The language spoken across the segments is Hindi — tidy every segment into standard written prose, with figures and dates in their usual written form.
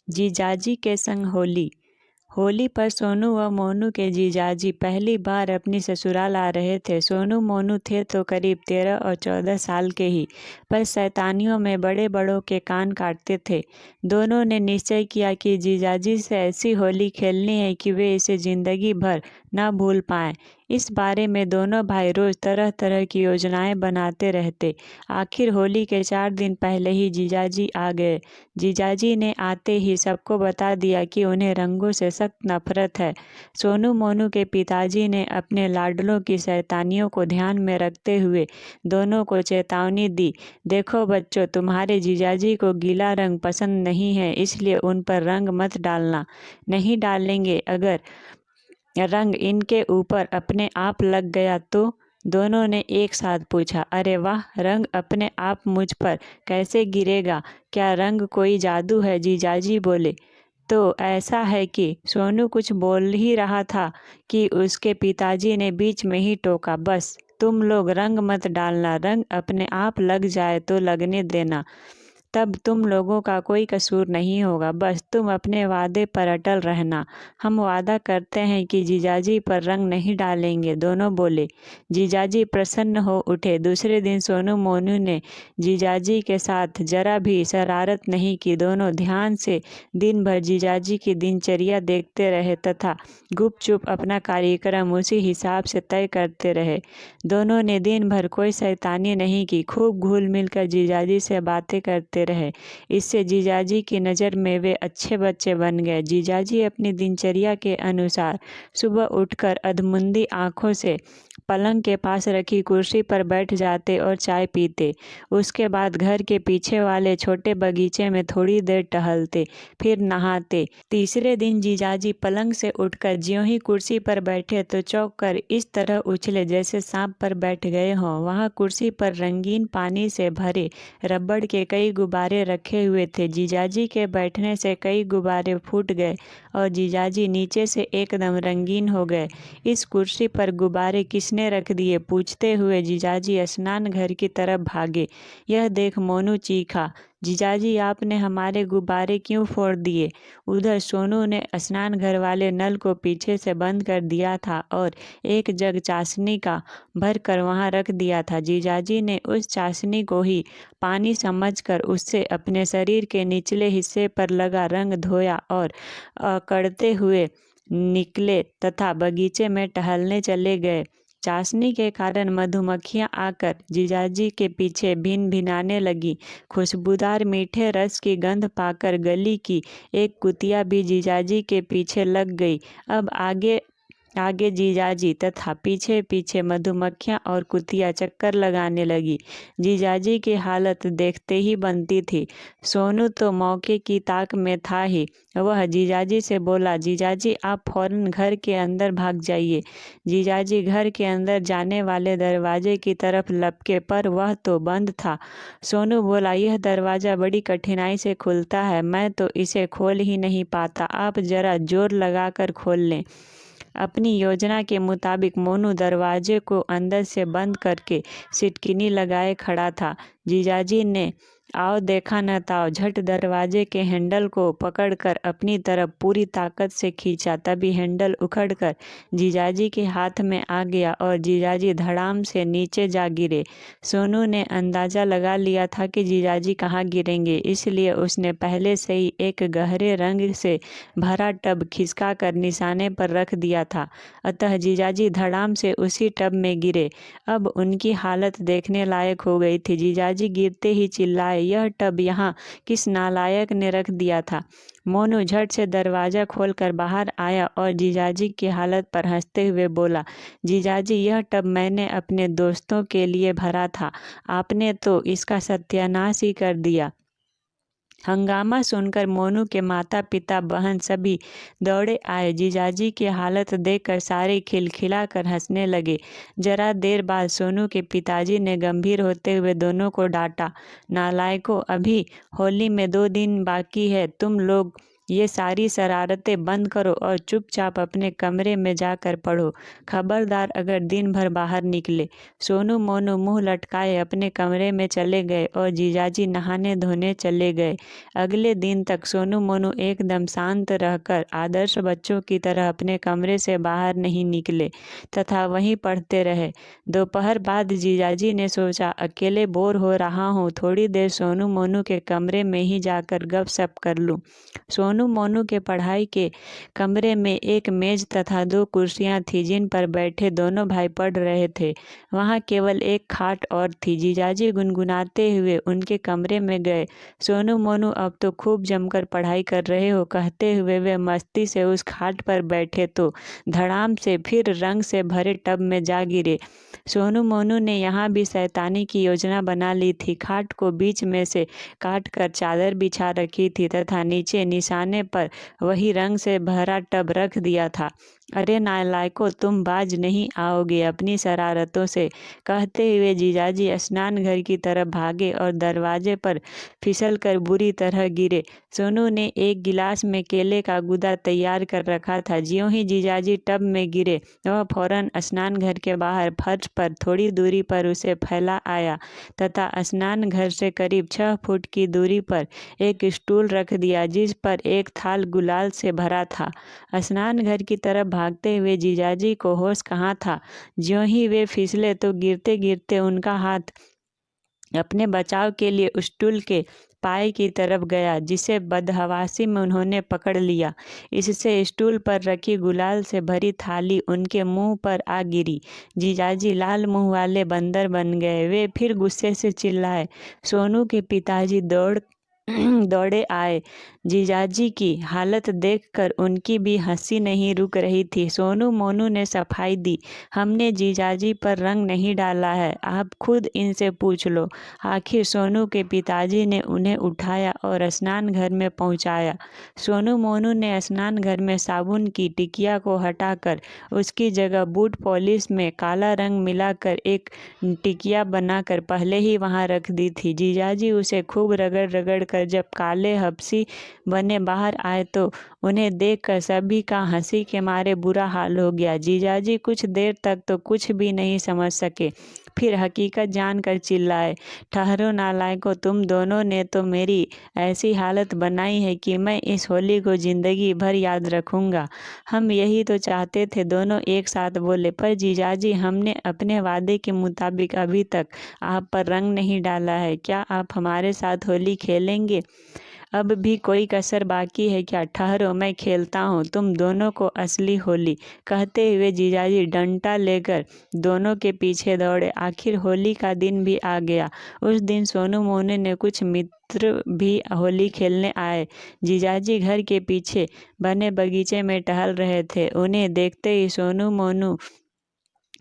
जीजाजी के संग होली। होली पर सोनू व मोनू के जीजाजी पहली बार अपनी ससुराल आ रहे थे। सोनू मोनू थे तो करीब 13 और 14 साल के ही, पर शैतानियों में बड़े बड़ों के कान काटते थे। दोनों ने निश्चय किया कि जीजाजी से ऐसी होली खेलनी है कि वे इसे जिंदगी भर न भूल पाएं। इस बारे में दोनों भाई रोज तरह तरह की योजनाएं बनाते रहते। आखिर होली के 4 दिन पहले ही जीजाजी आ गए। जीजाजी ने आते ही सबको बता दिया कि उन्हें रंगों से सख्त नफरत है। सोनू मोनू के पिताजी ने अपने लाडलों की शैतानियों को ध्यान में रखते हुए दोनों को चेतावनी दी। देखो बच्चों, तुम्हारे जीजाजी को गीला रंग पसंद नहीं है, इसलिए उन पर रंग मत डालना। नहीं डालेंगे। अगर रंग इनके ऊपर अपने आप लग गया तो? दोनों ने एक साथ पूछा। अरे वाह, रंग अपने आप मुझ पर कैसे गिरेगा? क्या रंग कोई जादू है? जीजाजी बोले। तो ऐसा है कि सोनू कुछ बोल ही रहा था कि उसके पिताजी ने बीच में ही टोका। बस तुम लोग रंग मत डालना, रंग अपने आप लग जाए तो लगने देना, तब तुम लोगों का कोई कसूर नहीं होगा। बस तुम अपने वादे पर अटल रहना। हम वादा करते हैं कि जीजाजी पर रंग नहीं डालेंगे, दोनों बोले। जीजाजी प्रसन्न हो उठे। दूसरे दिन सोनू मोनू ने जीजाजी के साथ जरा भी शरारत नहीं की। दोनों ध्यान से दिन भर जीजाजी की दिनचर्या देखते रहे तथा गुपचुप अपना कार्यक्रम उसी हिसाब से तय करते रहे। दोनों ने दिन भर कोई शैतानी नहीं की, खूब घुल मिलकर जीजाजी से बातें करते रहे। इससे जीजाजी की नज़र में वे अच्छे बच्चे बन गए। जीजाजी अपनी दिनचर्या के अनुसार सुबह उठकर अधमुंदी आंखों से पलंग के पास रखी कुर्सी पर बैठ जाते और चाय पीते। उसके बाद घर के पीछे वाले छोटे बगीचे में थोड़ी देर टहलते, फिर नहाते। तीसरे दिन जीजाजी पलंग से उठकर ज्यों ही कुर्सी पर बैठे तो चौंक कर इस तरह उछले जैसे सांप पर बैठ गए हों। वहाँ कुर्सी पर रंगीन पानी से भरे रबड़ के कई गुब्बारे रखे हुए थे। जीजाजी के बैठने से कई गुब्बारे फूट गए और जीजाजी नीचे से एकदम रंगीन हो गए। इस कुर्सी पर गुब्बारे किसने रख दिए? पूछते हुए जीजाजी स्नान घर की तरफ भागे। यह देख मोनू चीखा, जीजाजी आपने हमारे गुब्बारे क्यों फोड़ दिए? उधर सोनू ने स्नान घर वाले नल को पीछे से बंद कर दिया था और एक जग चाशनी का भर कर वहाँ रख दिया था। जीजाजी ने उस चाशनी को ही पानी समझकर उससे अपने शरीर के निचले हिस्से पर लगा रंग धोया और अकड़ते हुए निकले तथा बगीचे में टहलने चले गए। चाशनी के कारण मधुमक्खियां आकर जीजाजी के पीछे भिन भिनाने लगी। खुशबूदार मीठे रस की गंध पाकर गली की एक कुतिया भी जीजाजी के पीछे लग गई। अब आगे आगे जीजाजी तथा पीछे पीछे मधुमक्खियां और कुतिया चक्कर लगाने लगी। जीजाजी की हालत देखते ही बनती थी। सोनू तो मौके की ताक में था ही। वह जीजाजी से बोला, जीजाजी आप फौरन घर के अंदर भाग जाइए। जीजाजी घर के अंदर जाने वाले दरवाजे की तरफ लपके, पर वह तो बंद था। सोनू बोला, यह दरवाज़ा बड़ी कठिनाई से खुलता है, मैं तो इसे खोल ही नहीं पाता, आप जरा जोर लगाकर खोल लें। अपनी योजना के मुताबिक मोनू दरवाजे को अंदर से बंद करके सिटकिनी लगाए खड़ा था। जीजाजी ने आओ देखा न ताओ झट दरवाजे के हैंडल को पकड़कर अपनी तरफ पूरी ताकत से खींचा। तभी हैंडल उखड़कर जीजाजी के हाथ में आ गया और जीजाजी धड़ाम से नीचे जा गिरे। सोनू ने अंदाजा लगा लिया था कि जीजाजी कहाँ गिरेंगे, इसलिए उसने पहले से ही एक गहरे रंग से भरा टब खिसका कर निशाने पर रख दिया था। अतः जीजाजी धड़ाम से उसी टब में गिरे। अब उनकी हालत देखने लायक हो गई थी। जीजाजी गिरते ही चिल्लाए, यह टब यहाँ किस नालायक ने रख दिया था? मोनू झट से दरवाज़ा खोलकर बाहर आया और जीजाजी की हालत पर हंसते हुए बोला, जीजाजी यह टब मैंने अपने दोस्तों के लिए भरा था, आपने तो इसका सत्यानाश ही कर दिया। हंगामा सुनकर मोनू के माता पिता बहन सभी दौड़े आए। जीजाजी की हालत देखकर सारे खिलखिलाकर हंसने लगे। जरा देर बाद सोनू के पिताजी ने गंभीर होते हुए दोनों को डांटा, नालायकों, अभी होली में 2 दिन बाकी है, तुम लोग ये सारी शरारतें बंद करो और चुपचाप अपने कमरे में जाकर पढ़ो। खबरदार अगर दिन भर बाहर निकले। सोनू मोनू मुंह लटकाए अपने कमरे में चले गए और जीजाजी नहाने धोने चले गए। अगले दिन तक सोनू मोनू एकदम शांत रहकर आदर्श बच्चों की तरह अपने कमरे से बाहर नहीं निकले तथा वहीं पढ़ते रहे। दोपहर बाद जीजाजी ने सोचा अकेले बोर हो रहा हूँ, थोड़ी देर सोनू मोनू के कमरे में ही जाकर गपशप कर लूँ। सोनू मोनू के पढ़ाई के कमरे में एक मेज तथा 2 कुर्सियां थी जिन पर बैठे दोनों भाई पढ़ रहे थे। वहां केवल एक खाट और थी। जीजाजी गुनगुनाते हुए उनके कमरे में गए। सोनू मोनू अब तो खूब जमकर पढ़ाई कर रहे हो, कहते हुए वे मस्ती से उस खाट पर बैठे तो धड़ाम से फिर रंग से भरे टब में जा गिरे। सोनू मोनू ने यहाँ भी शैतानी की योजना बना ली थी। खाट को बीच में से काट कर चादर बिछा रखी थी तथा नीचे निशाने पर वही रंग से भरा टब रख दिया था। अरे नालायकों, तुम बाज नहीं आओगे अपनी शरारतों से, कहते हुए जीजाजी स्नान घर की तरफ भागे और दरवाजे पर फिसल कर बुरी तरह गिरे। सोनू ने एक गिलास में केले का गुदा तैयार कर रखा था। ज्यों ही जीजाजी टब में गिरे वह फौरन स्नान घर के बाहर फर्श पर थोड़ी दूरी पर उसे फैला आया तथा स्नान घर से करीब 6 फुट की दूरी पर एक स्टूल रख दिया जिस पर एक थाल गुलाल से भरा था। स्नान घर की तरफ भागते हुए जीजाजी को होश कहाँ था। ज्यों ही वे फिसले तो गिरते गिरते उनका हाथ अपने बचाव के लिए स्टूल के पाए की तरफ गया जिसे बदहवासी में उन्होंने पकड़ लिया। इससे स्टूल पर रखी गुलाल से भरी थाली उनके मुंह पर आ गिरी। जीजाजी लाल मुंह वाले बंदर बन गए। वे फिर गुस्से से चिल्लाए। सोनू के पिताजी दौड़े आए। जीजाजी की हालत देखकर उनकी भी हंसी नहीं रुक रही थी। सोनू मोनू ने सफाई दी, हमने जीजाजी पर रंग नहीं डाला है, आप खुद इनसे पूछ लो। आखिर सोनू के पिताजी ने उन्हें उठाया और स्नान घर में पहुंचाया। सोनू मोनू ने स्नान घर में साबुन की टिकिया को हटाकर उसकी जगह बूट पॉलिश में काला रंग मिलाकर एक टिकिया बनाकर पहले ही वहां रख दी थी। जीजाजी उसे खूब रगड़ रगड़ कर जब काले हबसी बने बाहर आए तो उन्हें देखकर सभी का हंसी के मारे बुरा हाल हो गया। जीजाजी कुछ देर तक तो कुछ भी नहीं समझ सके, फिर हकीकत जानकर चिल्लाए, ठहरो नालायकों, तुम दोनों ने तो मेरी ऐसी हालत बनाई है कि मैं इस होली को जिंदगी भर याद रखूंगा। हम यही तो चाहते थे, दोनों एक साथ बोले। पर जीजाजी, हमने अपने वादे के मुताबिक अभी तक आप पर रंग नहीं डाला है, क्या आप हमारे साथ होली खेलेंगे? अब भी कोई कसर बाकी है क्या? ठहरो, मैं खेलता हूँ तुम दोनों को असली होली, कहते हुए जीजाजी डंडा लेकर दोनों के पीछे दौड़े। आखिर होली का दिन भी आ गया। उस दिन सोनू मोनू ने कुछ मित्र भी होली खेलने आए। जीजाजी घर के पीछे बने बगीचे में टहल रहे थे। उन्हें देखते ही सोनू मोनू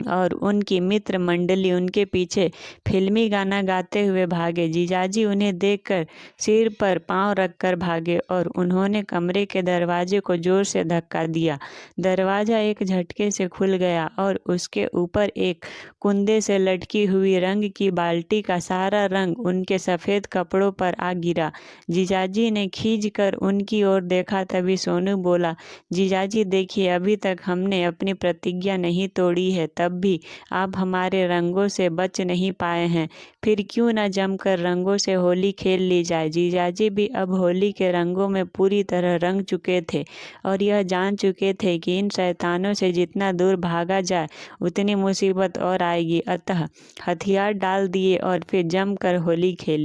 और उनकी मित्र मंडली उनके पीछे फिल्मी गाना गाते हुए भागे। जीजाजी उन्हें देखकर सिर पर पांव रखकर भागे और उन्होंने कमरे के दरवाजे को जोर से धक्का दिया। दरवाजा एक झटके से खुल गया और उसके ऊपर एक कुंदे से लटकी हुई रंग की बाल्टी का सारा रंग उनके सफ़ेद कपड़ों पर आ गिरा। जीजाजी ने खींच कर उनकी ओर देखा। तभी सोनू बोला, जीजाजी देखिए, अभी तक हमने अपनी प्रतिज्ञा नहीं तोड़ी है, तब भी आप हमारे रंगों से बच नहीं पाए हैं। फिर क्यों न जमकर रंगों से होली खेल ली जाए। जीजाजी भी अब होली के रंगों में पूरी तरह रंग चुके थे और यह जान चुके थे कि इन शैतानों से जितना दूर भागा जाए उतनी मुसीबत और आएगी। अतः हथियार डाल दिए और फिर जमकर होली खेली।